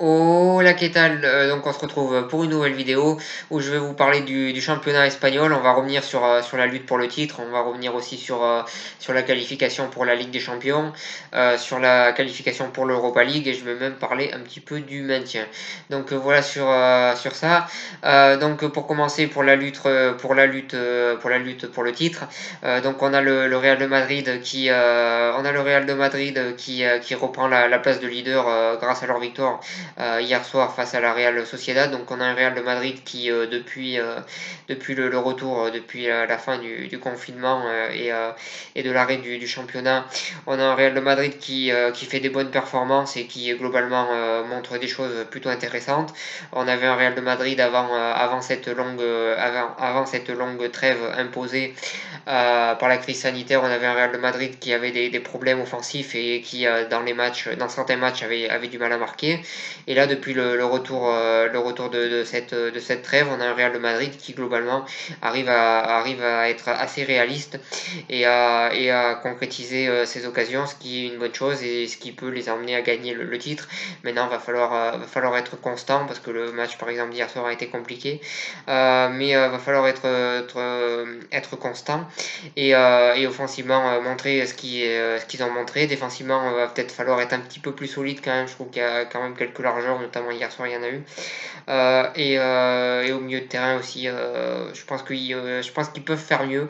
Hola, ¿qué tal? Donc on se retrouve pour une nouvelle vidéo où je vais vous parler du championnat espagnol. On va revenir sur la lutte pour le titre, on va revenir aussi sur la qualification pour la Ligue des Champions, sur la qualification pour l'Europa League et je vais même parler un petit peu du maintien. Donc voilà sur ça. Donc pour commencer pour la lutte pour le titre, donc on a le Real de Madrid qui reprend la place de leader grâce à leur victoire hier soir face à la Real Sociedad. Donc on a un Real de Madrid qui depuis le retour, depuis la fin du confinement et de l'arrêt du championnat, on a un Real de Madrid qui fait des bonnes performances et qui globalement montre des choses plutôt intéressantes. On avait un Real de Madrid avant cette longue trêve imposée par la crise sanitaire. On avait un Real de Madrid qui avait des problèmes offensifs et qui dans certains matchs avait du mal à marquer. Et là, depuis le retour de cette trêve, on a un Real de Madrid qui globalement arrive à être assez réaliste et à concrétiser ses occasions, ce qui est une bonne chose et ce qui peut les emmener à gagner le titre. Maintenant, va falloir être constant parce que le match, par exemple, d'hier soir a été compliqué. Mais va falloir être constant et offensivement montrer ce qu'ils ont montré. Défensivement, va peut-être falloir être un petit peu plus solide quand même. Je trouve qu'il y a quand même quelques largeurs, notamment hier soir, il y en a eu. Et au milieu de terrain aussi, je pense qu'ils peuvent faire mieux.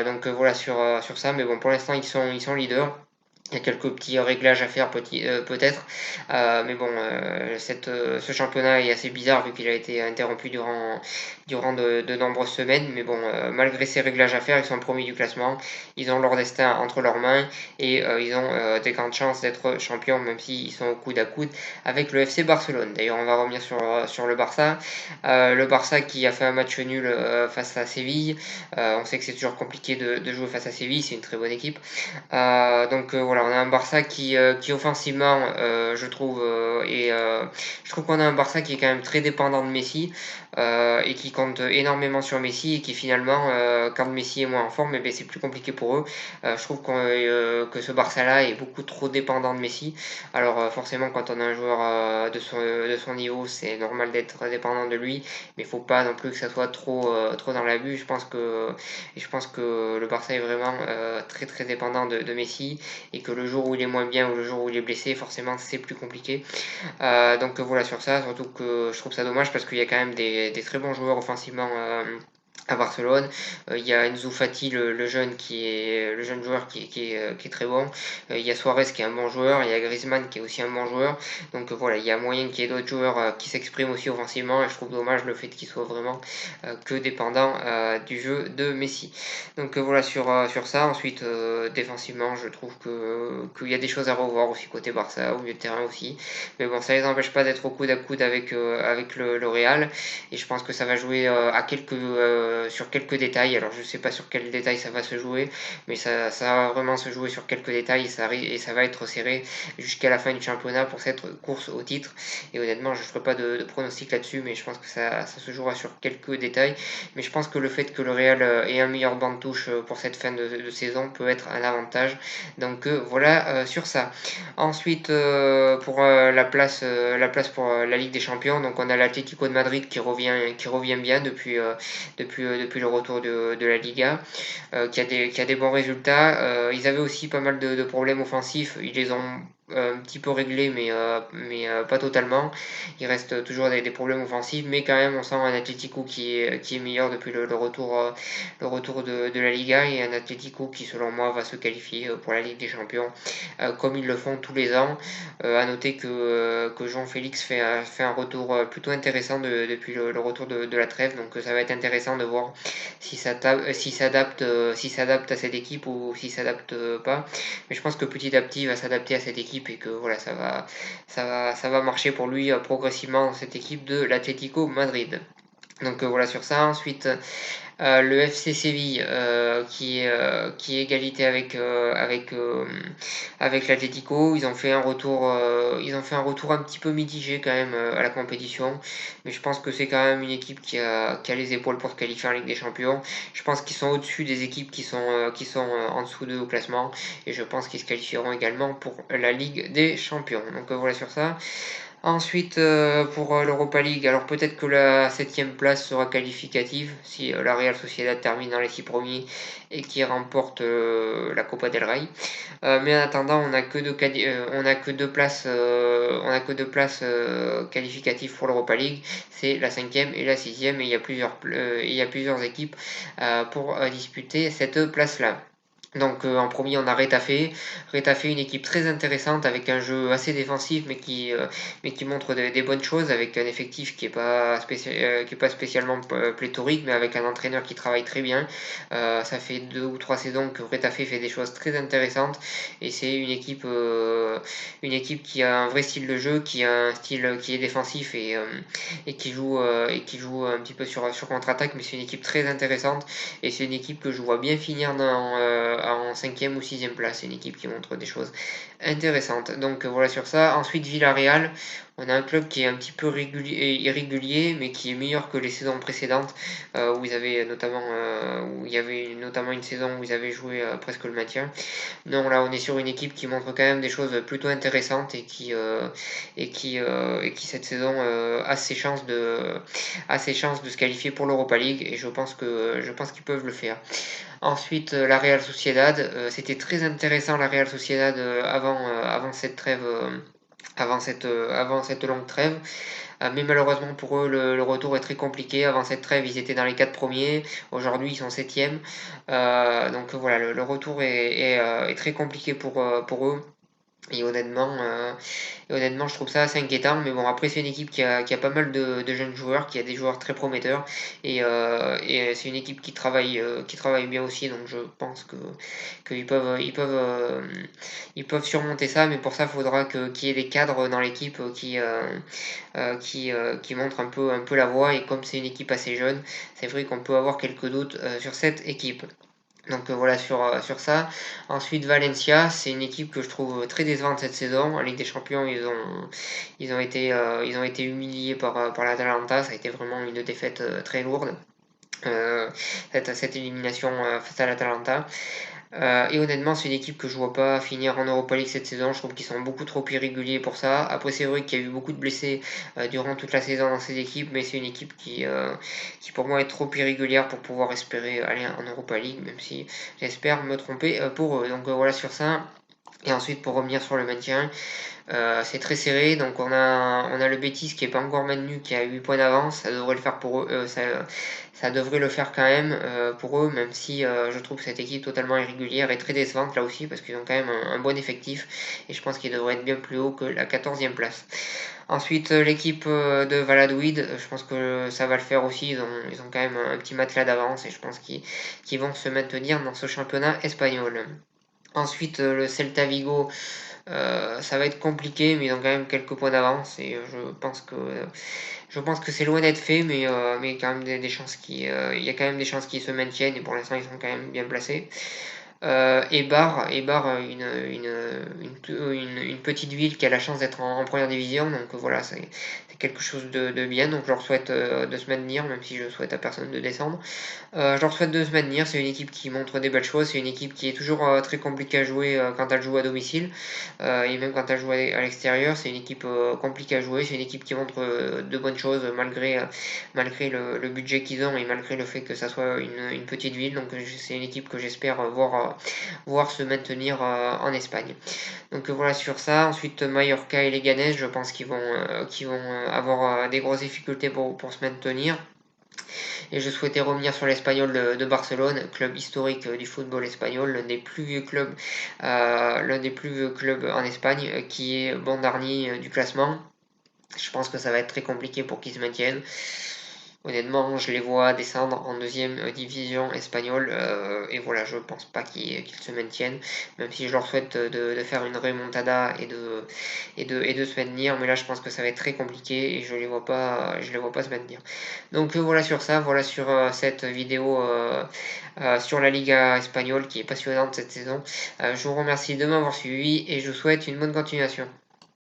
Donc voilà sur ça. Mais bon, pour l'instant, ils sont leaders. Il y a quelques petits réglages à faire peut-être. Mais bon, ce championnat est assez bizarre vu qu'il a été interrompu durant de nombreuses semaines. Mais bon, malgré ces réglages à faire, ils sont premiers du classement. Ils ont leur destin entre leurs mains et ils ont des grandes chances d'être champions, même s'ils sont au coude à coude avec le FC Barcelone. D'ailleurs, on va revenir sur le Barça. Le Barça qui a fait un match nul face à Séville. On sait que c'est toujours compliqué de jouer face à Séville, c'est une très bonne équipe. Donc voilà, on a un Barça qui offensivement, je trouve qu'on a un Barça qui est quand même très dépendant de Messi et qui compte énormément sur Messi et qui finalement, quand Messi est moins en forme, eh ben, c'est plus compliqué pour eux. Je trouve que ce Barça-là est beaucoup trop dépendant de Messi. Alors forcément, quand on a un joueur de son niveau, c'est normal d'être dépendant de lui, mais il faut pas non plus que ça soit trop dans l'abus. Je pense que le Barça est vraiment très très dépendant de Messi et que le jour où il est moins bien ou le jour où il est blessé, forcément c'est plus compliqué. Donc voilà sur ça, surtout que je trouve ça dommage parce qu'il y a quand même des très bons joueurs offensivement à Barcelone. Il y a Enzo Fati, le jeune joueur qui est très bon. Il y a Suarez qui est un bon joueur. Il y a Griezmann qui est aussi un bon joueur. Donc voilà, il y a moyen qu'il y ait d'autres joueurs qui s'expriment aussi offensivement. Et je trouve dommage le fait qu'il soit vraiment que dépendant du jeu de Messi. Donc voilà sur ça. Ensuite, défensivement, je trouve qu'il y a des choses à revoir aussi côté Barça, au milieu de terrain aussi. Mais bon, ça les empêche pas d'être au coude à coude avec le Real. Et je pense que ça va jouer sur quelques détails. Alors je sais pas sur quels détails ça va se jouer, mais ça va vraiment se jouer sur quelques détails et ça va être serré jusqu'à la fin du championnat pour cette course au titre. Et honnêtement, je ne ferai pas de pronostic là-dessus, mais je pense que ça se jouera sur quelques détails. Mais je pense que le fait que le Real ait un meilleur banc de touche pour cette fin de saison peut être un avantage. Donc voilà sur ça. Ensuite, pour la place pour la Ligue des Champions, donc on a l'Atlético de Madrid qui revient bien depuis le retour de la Liga, qui a des bons résultats. Ils avaient aussi pas mal de problèmes offensifs, ils les ont un petit peu réglés, mais pas totalement. Il reste toujours des problèmes offensifs, mais quand même, on sent un Atlético qui est meilleur depuis le retour de la Liga et un Atlético qui, selon moi, va se qualifier pour la Ligue des Champions, comme ils le font tous les ans. À noter que Jean Félix fait un retour plutôt intéressant depuis le retour de la trêve, donc ça va être intéressant de voir s'il s'adapte à cette équipe ou s'il s'adapte pas. Mais je pense que petit à petit il va s'adapter à cette équipe et que voilà ça va marcher pour lui progressivement dans cette équipe de l'Atlético Madrid. Donc voilà sur ça. Ensuite, le FC Séville qui est égalité avec l'Atlético. Ils ont fait un retour un petit peu mitigé quand même à la compétition, mais je pense que c'est quand même une équipe qui a les épaules pour se qualifier en Ligue des Champions. Je pense qu'ils sont au-dessus des équipes qui sont en dessous d'eux au classement et je pense qu'ils se qualifieront également pour la Ligue des Champions. Donc voilà sur ça. Ensuite, pour l'Europa League, alors peut-être que la 7e place sera qualificative si la Real Sociedad termine dans les 6 premiers et qui remporte la Copa del Rey. Mais en attendant, on n'a que deux places, qualificatives pour l'Europa League. C'est la 5e et la 6e et il y a plusieurs équipes pour disputer cette place-là. Donc en premier on a Retafe, une équipe très intéressante avec un jeu assez défensif mais qui montre des bonnes choses avec un effectif qui est pas spécialement pléthorique mais avec un entraîneur qui travaille très bien. Ça fait 2 ou 3 saisons que Retafe fait des choses très intéressantes et c'est une équipe qui a un vrai style de jeu, qui a un style qui est défensif et qui joue un petit peu sur contre-attaque mais c'est une équipe très intéressante et c'est une équipe que je vois bien finir en 5e ou 6e place. C'est une équipe qui montre des choses intéressantes. Donc voilà sur ça. Ensuite, Villarreal. On a un club qui est un petit peu irrégulier, mais qui est meilleur que les saisons précédentes, où il y avait notamment une saison où ils avaient joué presque le maintien. Non, là, on est sur une équipe qui montre quand même des choses plutôt intéressantes et qui cette saison a ses chances de se qualifier pour l'Europa League et je pense qu'ils peuvent le faire. Ensuite, la Real Sociedad, c'était très intéressant la Real Sociedad avant cette trêve. Avant cette longue trêve. Mais malheureusement pour eux, le retour est très compliqué. Avant cette trêve, ils étaient dans les 4 premiers. Aujourd'hui, ils sont 7e. Donc voilà, le retour est très compliqué pour eux. Et honnêtement, je trouve ça assez inquiétant. Mais bon, après, c'est une équipe qui a pas mal de jeunes joueurs, qui a des joueurs très prometteurs. Et c'est une équipe qui travaille bien aussi. Donc je pense qu'ils peuvent surmonter ça. Mais pour ça, il faudra qu'il y ait des cadres dans l'équipe qui montrent un peu la voie. Et comme c'est une équipe assez jeune, c'est vrai qu'on peut avoir quelques doutes sur cette équipe. Donc voilà sur ça. Ensuite Valencia, c'est une équipe que je trouve très décevante cette saison. En Ligue des Champions, ils ont été humiliés par l'Atalanta. Ça a été vraiment une défaite très lourde. Cette élimination face à l'Atalanta. Et honnêtement, c'est une équipe que je vois pas finir en Europa League cette saison. Je trouve qu'ils sont beaucoup trop irréguliers pour ça. Après, c'est vrai qu'il y a eu beaucoup de blessés durant toute la saison dans ces équipes, mais c'est une équipe qui pour moi est trop irrégulière pour pouvoir espérer aller en Europa League, même si j'espère me tromper pour eux. Donc voilà sur ça. Et ensuite, pour revenir sur le maintien, c'est très serré, donc on a le Betis qui est pas encore maintenu, qui a 8 points d'avance, ça devrait le faire pour eux, ça devrait le faire quand même pour eux, même si je trouve cette équipe totalement irrégulière et très décevante là aussi, parce qu'ils ont quand même un bon effectif, et je pense qu'ils devraient être bien plus haut que la 14e place. Ensuite, l'équipe de Valladolid, je pense que ça va le faire aussi, ils ont quand même un petit matelas d'avance, et je pense qu'ils vont se maintenir dans ce championnat espagnol. Ensuite, le Celta Vigo, ça va être compliqué, mais ils ont quand même quelques points d'avance et je pense que c'est loin d'être fait, mais quand même des chances il y a quand même des chances qu'ils se maintiennent et pour l'instant ils sont quand même bien placés. Eibar, une petite ville qui a la chance d'être en première division, donc voilà, c'est quelque chose de bien, donc je leur souhaite de se maintenir, même si je souhaite à personne de descendre. Je leur souhaite de se maintenir, c'est une équipe qui montre des belles choses, c'est une équipe qui est toujours très compliquée à jouer quand elle joue à domicile, et même quand elle joue à l'extérieur, c'est une équipe compliquée à jouer, c'est une équipe qui montre de bonnes choses malgré le budget qu'ils ont et malgré le fait que ça soit une petite ville, donc c'est une équipe que j'espère voir se maintenir en Espagne. Donc voilà sur ça. Ensuite Mallorca et Leganés, je pense qu'ils vont avoir des grosses difficultés pour se maintenir. Et je souhaitais revenir sur l'Espagnol de Barcelone, club historique du football espagnol, l'un des plus vieux clubs en Espagne, qui est bon dernier du classement. Je pense que ça va être très compliqué pour qu'ils se maintiennent. Honnêtement, je les vois descendre en deuxième division espagnole et voilà, je pense pas qu'ils se maintiennent, même si je leur souhaite de faire une remontada et de se maintenir, mais là je pense que ça va être très compliqué et je les vois pas se maintenir. Donc voilà sur ça, voilà sur cette vidéo sur la Liga espagnole qui est passionnante cette saison. Je vous remercie de m'avoir suivi et je vous souhaite une bonne continuation.